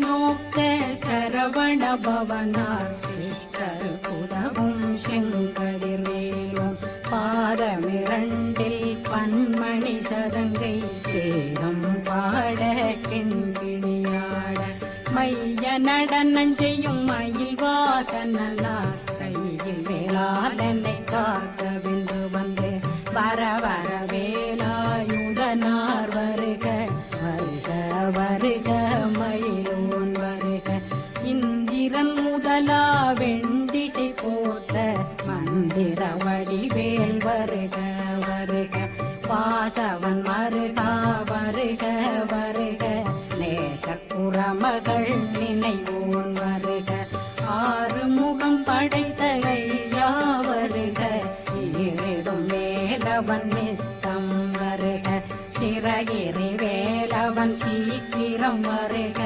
நோக்க சரவண பவனார் சித்தர் புதவும் செங்கதிர்வேலும் பாதமிரண்டில் பன்மணி சதங்கை தேகம் பாட கிண்கிணியாட மைய நடனம் செய்யும் மயில் வாசனார் கையில் வேளாளனை காக்க விந்து வந்து வர வர வேலாயுதனார் வருக வருக வருக மயிலோன் வருக இந்திரன் முதலா வெண்டிசை போட்ட மந்திர வடிவேல் வருக வருக வாசவன் மருகா வருக வருக நேசக்குறமகள் நினைவோன் வருக ஆறு முகம் படைத்த ஐயா வருக ஈரிடும் வேலவன் நித்தம் வருக சிறகிரி வேலவன் சீக்கிரம் வருக